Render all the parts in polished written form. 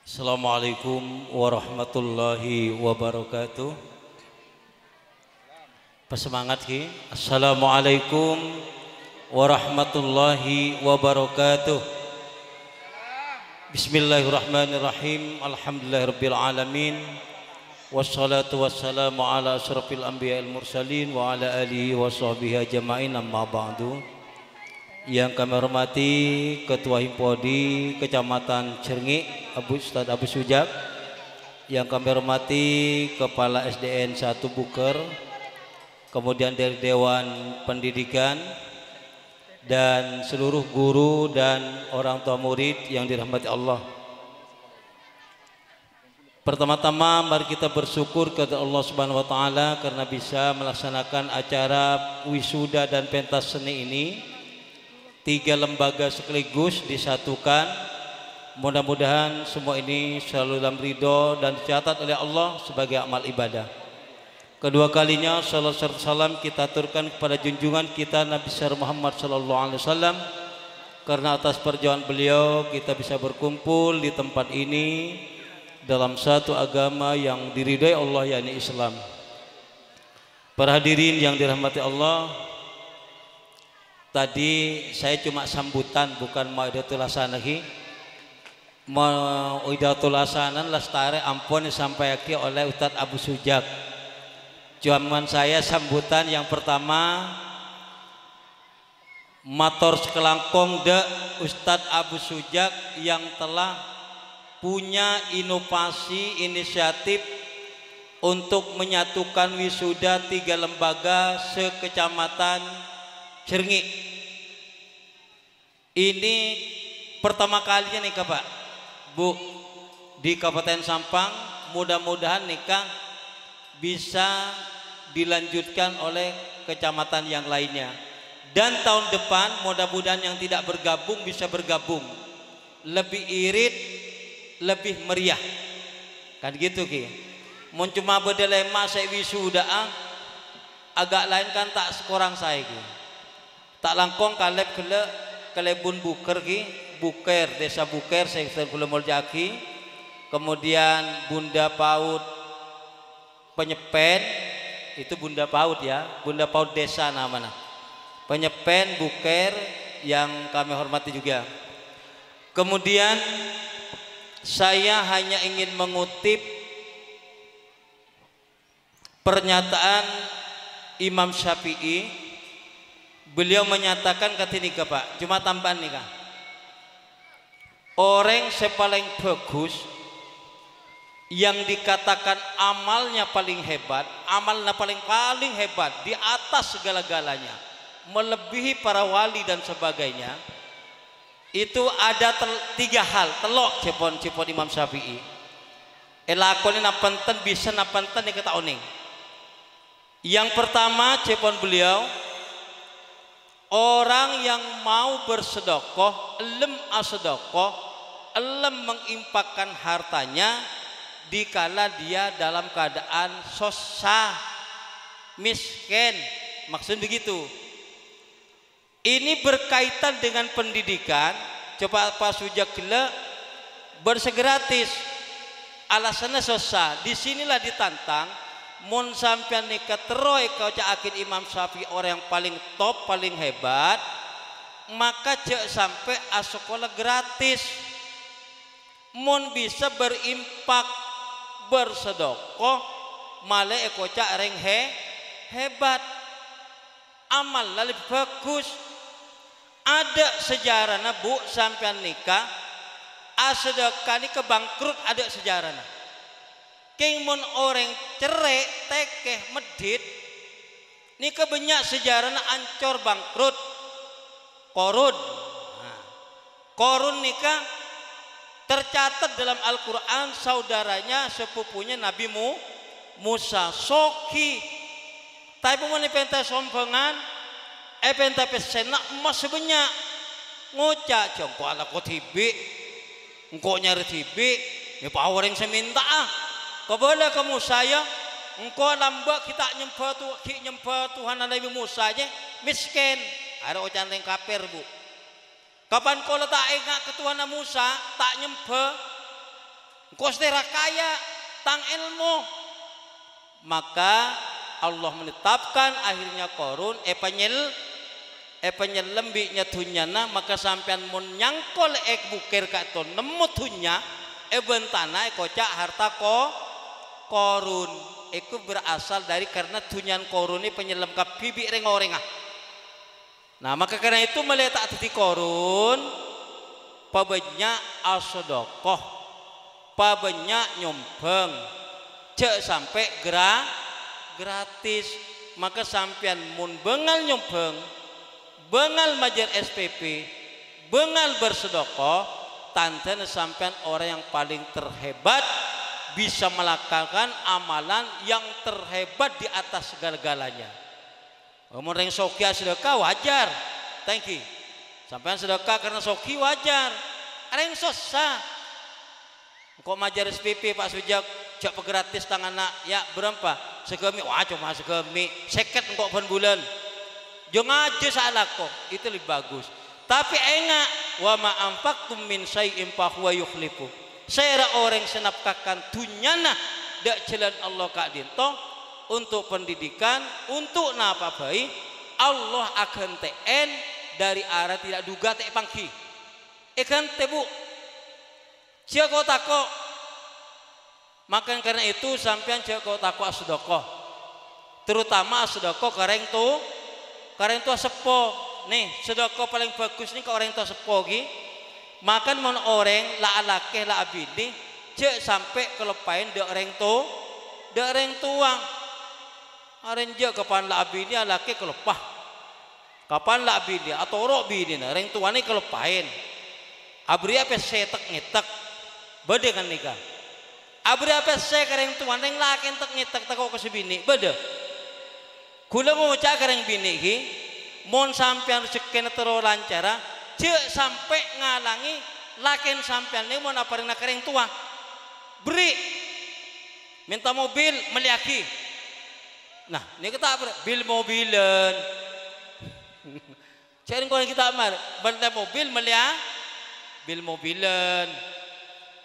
Assalamualaikum warahmatullahi wabarakatuh. Pesemangat ki. Assalamualaikum warahmatullahi wabarakatuh. Bismillahirrahmanirrahim. Alhamdulillahirabbil alamin. Wassalatu wassalamu ala asyrafil anbiya'il mursalin wa ala alihi wa sahbihi ajma'in, amma ba'du. Yang kami hormati Ketua Himpodi Kecamatan Cerngi Ustadz Abu Sujak, yang kami hormati Kepala SDN 1 Buker, kemudian dari Dewan Pendidikan dan seluruh guru dan orang tua murid yang dirahmati Allah. Pertama-tama mari kita bersyukur kepada Allah Subhanahu wa taala karena bisa melaksanakan acara wisuda dan pentas seni ini. 3 lembaga sekaligus disatukan. Mudah-mudahan semua ini selalu dalam ridho dan dicatat oleh Allah sebagai amal ibadah. Kedua kalinya salawat serta salam kita aturkan kepada junjungan kita Nabi Muhammad SAW, karena atas perjuangan beliau kita bisa berkumpul di tempat ini dalam satu agama yang diridhai Allah, yakni Islam. Para hadirin yang dirahmati Allah, tadi saya cuma sambutan, bukan mau'idatul hasanah. Mau'idatul hasanah lestari ampun disampaikan oleh Ustadz Abu Sujak. Cuman saya sambutan yang pertama matur sekelangkong de Ustadz Abu Sujak yang telah punya inovasi inisiatif untuk menyatukan wisuda 3 lembaga sekecamatan Cerngi. Ini pertama kalinya nih Pak Bu di Kabupaten Sampang. Mudah-mudahan nikah bisa dilanjutkan oleh kecamatan yang lainnya, dan tahun depan mudah-mudahan yang tidak bergabung bisa bergabung, lebih irit, lebih meriah kan gitu Ki. Mun cuma berdelema saya wisuda agak lain kan tak sekurang saya Ki. Tak langkong kaleb kelebun buker Ki, buker desa buker saya kula Muljaki, kemudian Bunda Paut Penyepen, itu Bunda Paut ya, Bunda Paut desa namanya Penyepen buker yang kami hormati juga. Kemudian saya hanya ingin mengutip pernyataan Imam Syafi'i. Beliau menyatakan kata nikah Pak, cuma tambahan nikah. Orang sepaling bagus yang dikatakan amalnya paling hebat, amalnya paling hebat di atas segala-galanya, melebihi para wali dan sebagainya. Itu ada 3 hal, telok cepon Imam Syafi'i. Elakoni napanten bisa napanten dikata oning. Yang pertama cepon beliau, orang yang mau bersedekah, elem asedekah, elem mengimpakkan hartanya dikala dia dalam keadaan susah, miskin, maksud begitu. Ini berkaitan dengan pendidikan. Coba Pak Sujak gila bersegratis, alasannya susah. Disinilah ditantang. Mun sampean nikah teroy kau caakin Imam Syafi'i orang yang paling top, paling hebat, maka cek sampai sekolah gratis. Mun bisa berimpak, bersedekah, malah ekoca reng hebat, amal lebih bagus. Ada sejarahnya Bu, sampean nikah sedekah ini kebangkrut, ada sejarahnya. Kengmon orang cerai tekeh medit ini kebanyak sejarahnya ancor bangkrut. Korun nikah tercatat dalam Al-Quran saudaranya sepupunya Nabi Musa Soki, tapi mau pentas sombongan pentas pesenak emas sebanyak ngocak jongko ala ko tibi engkau nyari tibi ya power yang saya minta kepada kamu saya engkau lambak kita nyembah Tuhan Nabi Musa aja miskin, ada ocan yang kafir Bu. Kapan kau tak ingat ketuhanan Musa tak nyembah engko setera kaya tang ilmu. Maka Allah menetapkan akhirnya korun penyelembiknya tunyana, maka sampean mun nyangkol bukir ka to nemu tunya bentana kocak harta korun. Itu berasal dari karena tunyan korun ini penyelengkap bibi rengorengah. Nah maka karena itu meletak titik korun pabanyak asodokoh, pabanyak nyumbang, cek sampai gratis. Maka sampean mun bengal nyumbang, bengal majar SPP, bengal bersedekah, tanda sampean orang yang paling terhebat, bisa melakukan amalan yang terhebat di atas segala-galanya. Mun reng sokia sedekah wajar, thank you. Sampean sedekah karena soki wajar, reng sosah. Kok majar SPP Pak Sujak cak gratis tangan nak ya berapa? Segemi, wah cuma segemi, seket engkau per bulan. Jangan aja salah kok, itu lebih bagus. Tapi enggak, wa ma anfaqtum min syai'in fa huwa yukhlifu. Saya orang senapkakan tunyana dak jalan Allah kak dinto untuk pendidikan, untuk napa baik, Allah akan TN dari arah tidak duga tek pangki. Ikan tebu. Siapa tako? Maka karena itu sampean siapa tako sedekah. Terutama sedekah kareng tu sepo. Nih sedekah paling bagus nih ke orang tua sepo gi. Makan mon orang la alake la abidi cek sampai kelepain de orang tuang. Orang je kapan la abidi alake kelepah. Kapan la abidi atau rok bidi na orang tua ni kelepain. Abri apa setek ngetek bede kan nikah. Abri apa saya kareng tuan reng laken tek ngetek takok ke sebini bede. Kula mau cak kareng bini ki. Mon sampean sekena tero lancara cek sampai ngalangi laken sampean ini mon apa rena kareng tua beri minta mobil meliaki. Nah ini kita bil mobilan cari kalau kita amar benda mobil bil mobilan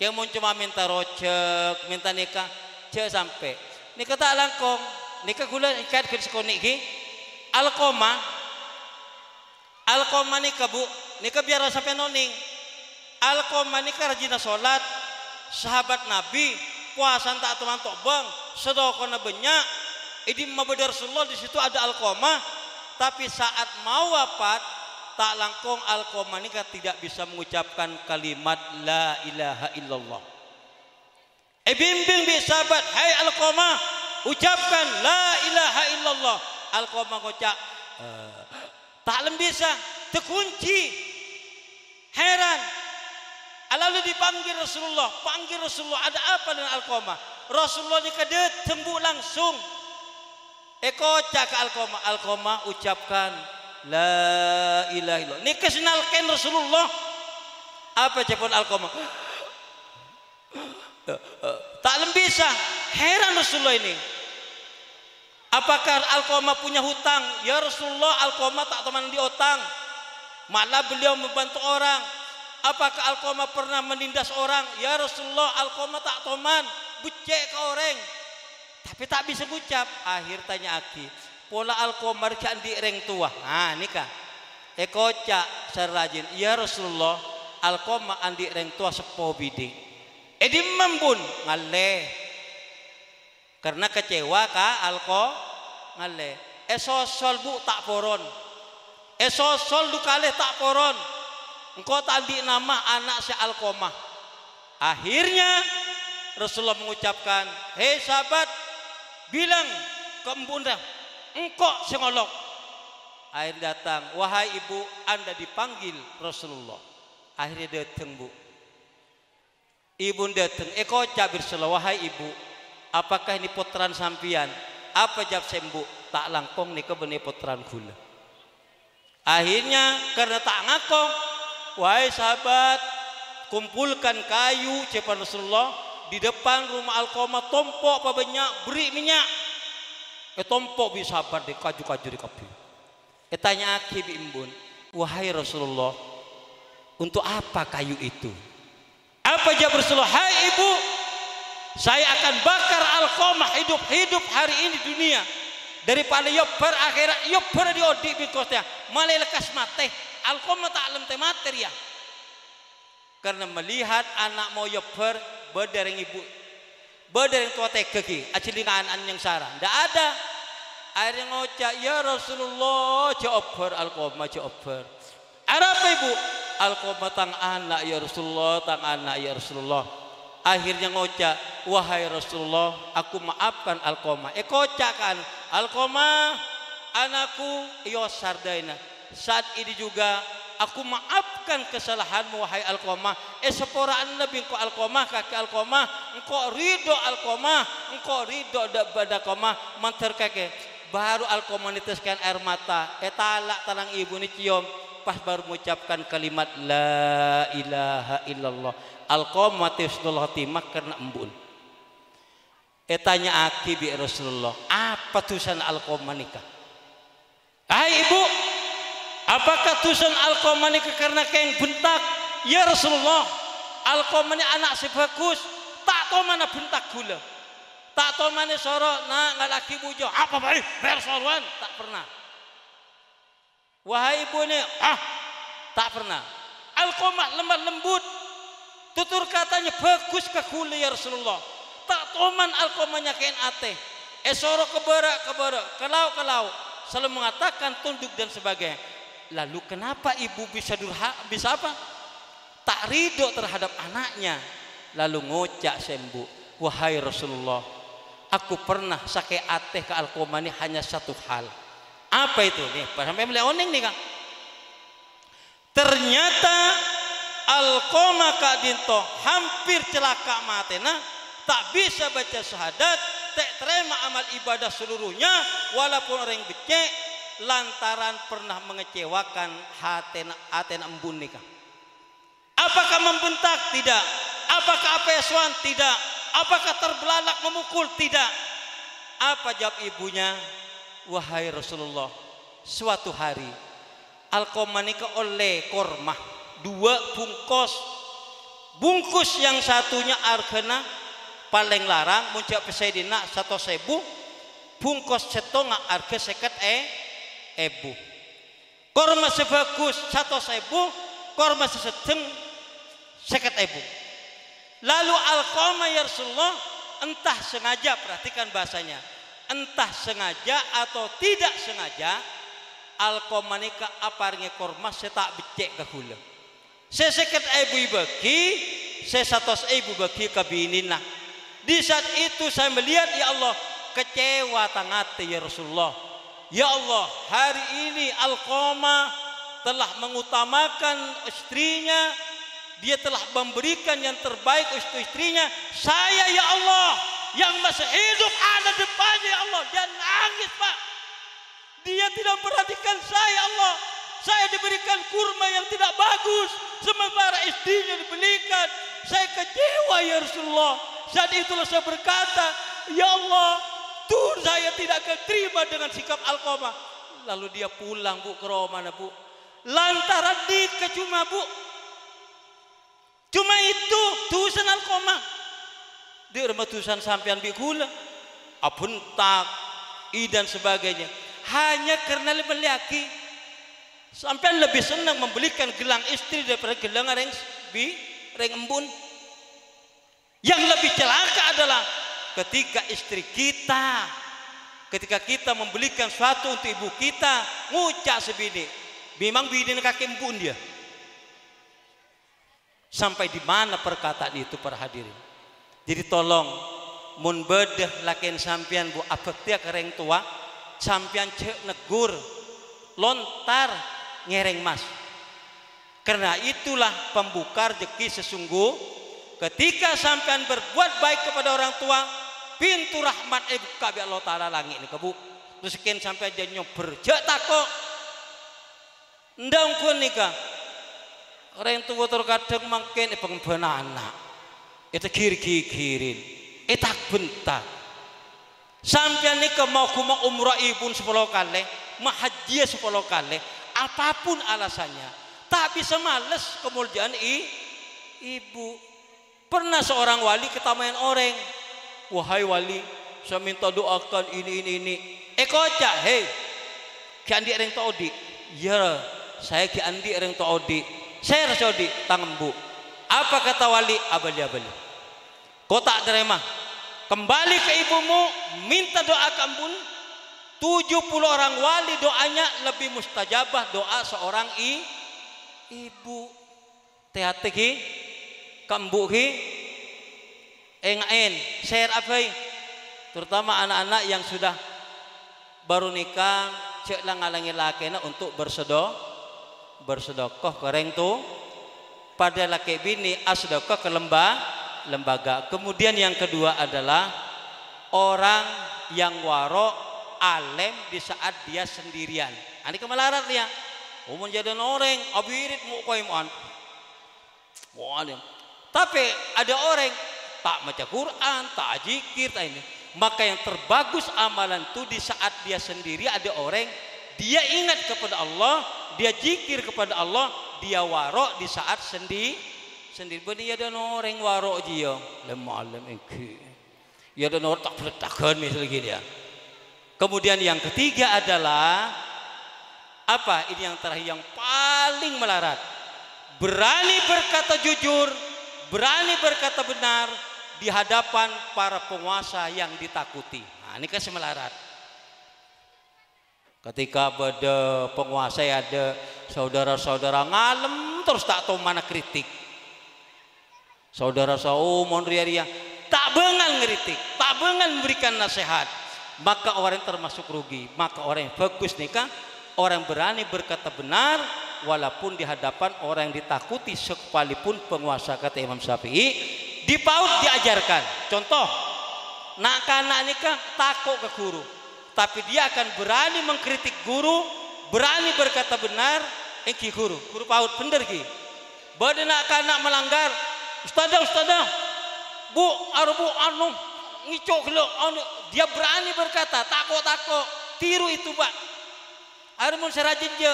kayak mau cuma minta rojek minta nikah cek sampai nikah tak langkong nikah gula ikat ke sekonik ki alkoma nikah bu nikah biar sampai noning alkoma nikah rajin sholat sahabat Nabi puasan tak teman tok bang sedekah banyak ini mabada Rasulullah di situ ada alkoma tapi saat mau wafat tak langkong alkoma nikah tidak bisa mengucapkan kalimat la ilaha illallah. Bimbing bi sahabat hai alkoma ucapkan la ilaha illallah. Alkoma kocak tak bisa terkunci heran lalu dipanggil Rasulullah ada apa dengan alkoma Rasulullah dikadet tembuk langsung kocak ke alkoma ucapkan la ilaha illallah ini kesenalkan Rasulullah apa cepon alkoma tak bisa heran Rasulullah ini. Apakah alkoma punya hutang? Ya Rasulullah alkoma tak teman diotang malah beliau membantu orang. Apakah alkoma pernah menindas orang? Ya Rasulullah alkoma tak teman bucek ke orang tapi tak bisa ucap. Akhir tanya aki pola alkoma kan di reng tua. Nah nikah kocak serajin. Ya Rasulullah alkoma andi reng tua sepo bidi dimambun ngaleh karena kecewa ka ngale sosol bu tak poron sosol dukale tak poron engkau tadi nama anak si alkoma. Akhirnya Rasulullah mengucapkan hei sahabat bilang ke embunda engkau sengolok. Akhir datang wahai ibu anda dipanggil Rasulullah. Akhirnya datang bu ibu datang kocak Rasulullah wahai ibu apakah ini putran sampian? Apa jawab sembuh? Tak langkong nih kebeni putran gula. Akhirnya karena tak ngakong, wahai sahabat, kumpulkan kayu cepat Rasulullah di depan rumah alkoma tompok apa banyak beri minyak. Tompok bisa sahabat di kaju-kaju di kapi. Tanya aki bimbun, wahai Rasulullah, untuk apa kayu itu? Apa jawab Rasulullah? Hai ibu, saya akan bakar Alqamah hidup-hidup hari ini dunia daripada yopper akhirat yopper diodi bikosnya malah lekas mate. Alqamah tak alam te materi ya, karena melihat anak mau yopper berdereng ibu berdereng tua teh keki acilingan an yang sarang ndak ada. Akhirnya ngocak, ya Rasulullah jawabber Alqamah jawabber. Apa ibu? Alqamah tang anak ya Rasulullah, tang anak ya Rasulullah. Akhirnya ngocak, wahai Rasulullah, aku maafkan Alqamah. Kocakan Alqamah, anakku yo sardaina. Saat ini juga aku maafkan kesalahanmu wahai Alqamah. Seporaan Nabi engkau Alqamah, kaki Alqamah, engkau ridho Alqamah, engkau ridho pada Alqamah manter kaki. Baru Alqamah niteskan air mata. Talak tanang ibu ni cium. Pas baru mengucapkan kalimat la ilaha illallah. Alqamah tisnul hatimah karena embun. Tanya aki bi Rasulullah, apa tulisan Alqamah nikah? Hai ibu, apakah tulisan Alqamah nikah karena keng bentak? Ya Rasulullah, Alqamah ini anak sebagus, tak tahu mana bentak gula, tak tahu mana sorot, nak ngalaki bujo, apa baik bersoruan, tak pernah. Wahai ibu ini, tak pernah. Alqamah lemah lembut, tutur katanya bagus ke gula ya Rasulullah. Tak toman Alqamahnya kain ate. Esoro keberak, kelau, selalu mengatakan tunduk dan sebagainya. Lalu kenapa ibu bisa apa? Tak ridho terhadap anaknya. Lalu ngocak sembuh. Wahai Rasulullah, aku pernah sakit ate ke Alqamah ini hanya satu hal. Apa itu nih? Sampai beliau oning nih kang. Ternyata Alqamah kak dinto hampir celaka matena. Tak bisa baca syahadat, tak terima amal ibadah seluruhnya, walaupun orang becek, lantaran pernah mengecewakan hati embun nikah. Apakah membentak? Tidak. Apakah apeswan? Tidak. Apakah terbelalak memukul? Tidak. Apa jawab ibunya? Wahai Rasulullah, suatu hari Alqamah nikah oleh kormah 2 bungkus yang satunya argana paling larang muncak pesaidina 1.000 bungkus setengah harga 50.000 korma sebagus 1.000 korma sesedeng 50.000. Lalu Alqamah ya Rasulullah, entah sengaja, perhatikan bahasanya, entah sengaja atau tidak sengaja, Alqamah nikah aparnya korma saya tak becek ke gula, saya 50.000 bagi, saya 100.000 bagi kabinina. Di saat itu saya melihat, ya Allah, kecewa tangate ya Rasulullah. Ya Allah, hari ini Alqamah telah mengutamakan istrinya, dia telah memberikan yang terbaik untuk istrinya. Saya ya Allah yang masih hidup ada depannya ya Allah, dia nangis Pak. Dia tidak perhatikan saya Allah. Saya diberikan kurma yang tidak bagus, sementara istrinya dibelikan. Saya kecewa ya Rasulullah. Saat itulah saya berkata, ya Allah, tuh saya tidak akan terima dengan sikap Alqamah. Lalu dia pulang bu ke rumah bu, lantaran nikah cuma bu, cuma itu tulisan Alqamah. Di rumah tulisan sampean bikula, apuntak, dan sebagainya. Hanya karena laki sampean lebih senang membelikan gelang istri daripada gelang reng embun. Yang lebih celaka adalah ketika istri kita, ketika kita membelikan sesuatu untuk ibu kita, ngucap sebini, memang bini kaki embun dia. Sampai di mana perkataan itu para hadirin? Jadi tolong mun bedah lakin sampian bu apektia kereng tua, sampian cek negur, lontar ngereng mas. Karena itulah pembuka rezeki sesungguh. Ketika sampean berbuat baik kepada orang tua, pintu rahmat buka bi Allah Ta'ala langit ini kebu. Terus sekian sampai jadi nyober jak takok ndang pun nikah orang tua terkadang makin pengemban anak itu kiri-kirin tak bentak sampean nikah mau umrah ibun 10 kali mau haji 10 kali apapun alasannya tak bisa males kemuliaan ibu. Pernah seorang wali ketamain orang wahai wali, saya minta doakan ini. Kocak, hei, Ki Andi reng Todi. Ya, saya Ki Andi reng Todi. Saya rasa Odi, tangan bu. Apa kata wali? Abali. Kau tak terima. Kembali ke ibumu, minta doa ampun. 70 orang wali doanya lebih mustajabah doa seorang ibu. Teate ki, kambu ki, engain, share apa? Terutama anak-anak yang sudah baru nikah, cek lah ngalangi lakena untuk bersedekah kereng tu pada laki bini asdekah ke lembaga. Kemudian yang kedua adalah orang yang warok alim di saat dia sendirian. Ini kemalarat dia. Umum jadi orang abirit mu koiman. Tapi ada orang tak baca Quran, tak zikir, tak ini. Maka yang terbagus amalan itu di saat dia sendiri, ada orang dia ingat kepada Allah, dia zikir kepada Allah, dia warok di saat sendiri. Benih ada orang warok dia lemah iki. Ya ada orang tak bertahan misalnya gini ya. Kemudian yang ketiga adalah apa? Ini yang terakhir yang paling melarat. Berani berkata jujur, berani berkata benar di hadapan para penguasa yang ditakuti. Nah, ini kan melarat. Ketika pada penguasa ada saudara-saudara ngalem terus tak tahu mana kritik. Saudara-saudara mon ria tak bengan ngeritik, tak bengan memberikan nasihat. Maka orang yang termasuk rugi. Maka orang yang fokus nikah, orang berani berkata benar walaupun di hadapan orang yang ditakuti sekalipun penguasa, kata Imam Syafi'i. Di PAUD diajarkan contoh, nak kanak nikah takut ke guru, tapi dia akan berani mengkritik guru, berani berkata benar. Ki guru PAUD bener ki bade nak kanak melanggar, ustadzah bu arbu anu ngicok lo, dia berani berkata takut tiru itu pak. Ada mun serajin je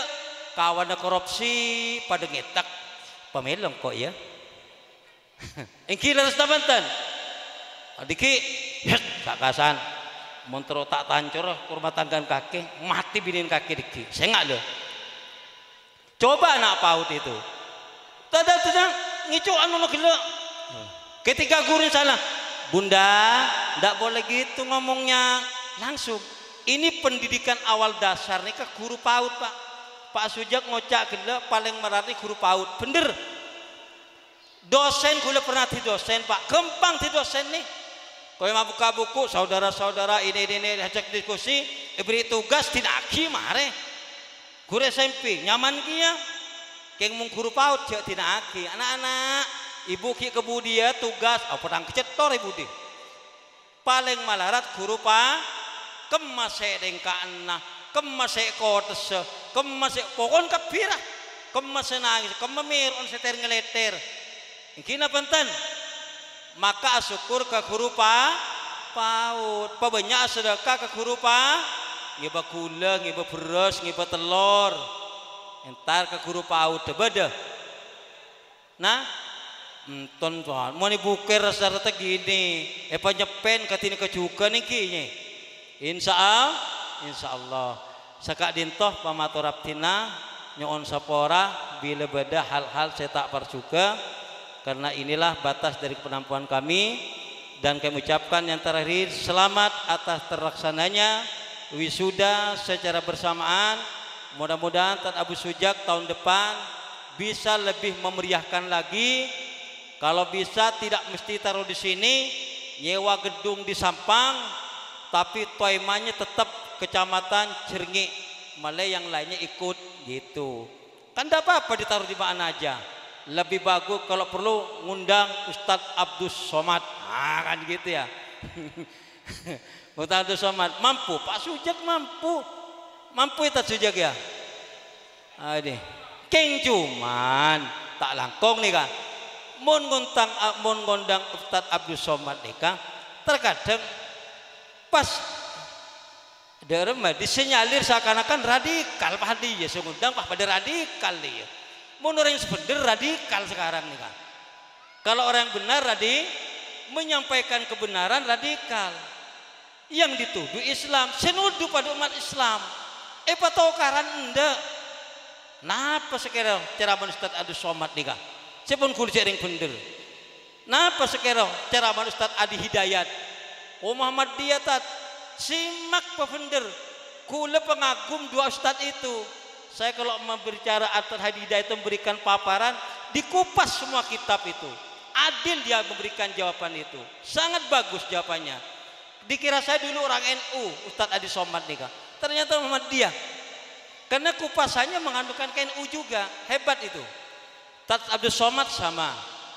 kawan korupsi pada ngetak pemelong kok ya. Engki harus tabantan adiki sakasan montro tak tancur kurma tanggan kaki mati binin kaki diki saya nggak lo. Coba anak PAUD itu tidak ngicok anu lo gila. Ketika guru salah, bunda ndak boleh gitu ngomongnya langsung. Ini pendidikan awal dasar nih ke guru PAUD pak. Pak Sujak ngocak gila paling merati guru PAUD bener. Dosen gula pernah ti dosen pak, kempang ti dosen nih. Kau yang buka buku saudara-saudara ini ajak diskusi, beri tugas tidak aki mare. Guru SMP nyaman kia, keng mung guru PAUD cek tidak aki. Anak-anak, ibu ki kebu dia tugas, pedang kecetor ibu di. Paling malarat guru pak, kemasek dengkana, kemasek kotese, kemasek pokon kapira, kemasek nangis, kememir on seter ngeleter. Kina penten, maka syukur ke guru PAUD, pabanyak sedekah ke guru ngiba gula, ngiba beras, ngiba telur, entar ke guru PAUD beda. Nah, enton tuan, mau dibukir rasa-rasa gini, penyepen katini kejuka nih kini. Insya Allah, sekak dintoh pamatoraptina nyon sapora bila beda hal-hal saya tak percuka. Karena inilah batas dari penampuan kami, dan kami ucapkan yang terakhir selamat atas terlaksananya wisuda secara bersamaan. Mudah-mudahan Tan Abu Sujak tahun depan bisa lebih memeriahkan lagi. Kalau bisa tidak mesti taruh di sini, nyewa gedung di Sampang, tapi toimanya tetap kecamatan Cerngi, malah yang lainnya ikut gitu. Kan tidak apa-apa ditaruh di mana aja. Lebih bagus kalau perlu ngundang Ustadz Abdus Somad, kan gitu ya. Ustadz Abdus Somad mampu, Pak Sujak mampu itu Sujak ya. Ini keng cuman tak langkong nih kan. Mun ngundang Ustadz Abdus Somad nih kan, terkadang pas derema disenyalir seakan-akan radikal, Pak Hadi ya ngundang Pak pada radikal dia. Mau orang yang sebenar radikal sekarang nih kan. Kalau orang yang benar menyampaikan kebenaran radikal. Yang dituduh Islam, senuduh pada umat Islam. Patokaran enggak. Napa sekira ceramah Ustaz Adi Somad nikah? Sepun kulit ring bener. Napa sekira ceramah Ustaz Adi Hidayat? Muhammad dia tat simak pefender. Kula pengagum dua Ustaz itu. Saya kalau berbicara Ustaz Adi Hidayat memberikan paparan, dikupas semua kitab itu. Adil dia memberikan jawaban itu. Sangat bagus jawabannya. Dikira saya dulu orang NU, Ustaz Adi Somad nikah. Ternyata Muhammad dia. Karena kupasannya mengandungkan NU juga. Hebat itu. Ustaz Abdul Somad sama.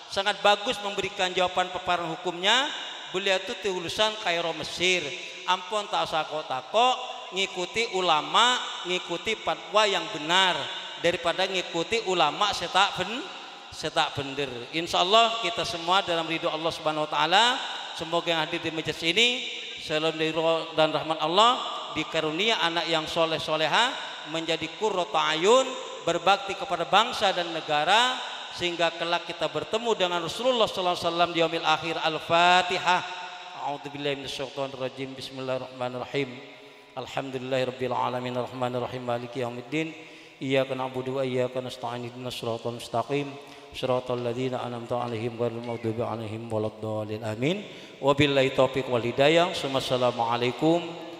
Sangat bagus memberikan jawaban paparan hukumnya. Beliau itu lulusan Kairo Mesir. Ampun tak sako-tako, ngikuti ulama, ngikuti fatwa yang benar daripada ngikuti ulama setak bener. Insya Allah kita semua dalam ridho Allah Subhanahu Wa Taala. Semoga yang hadir di majelis ini selalu ridho dan rahmat Allah, dikarunia anak yang soleh soleha, menjadi qurratu ayun, berbakti kepada bangsa dan negara, sehingga kelak kita bertemu dengan Rasulullah sallallahu alaihi wasallam di yaumil akhir. Al-Fatihah. A'udzubillahi minasyaitonir rajim. Bismillahirrahmanirrahim. Alhamdulillahirabbil alamin arrahmanir rahim maliki yaumiddin. Iyyaka na'budu wa iyyaka nasta'in ihdinas siratal mustaqim. Shiratal ladzina an'amta 'alaihim ghairil maghdubi 'alaihim waladdallin. Amin. Wabillahi taufiq wal hidayah. Wassalamualaikum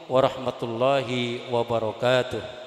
warahmatullahi wabarakatuh.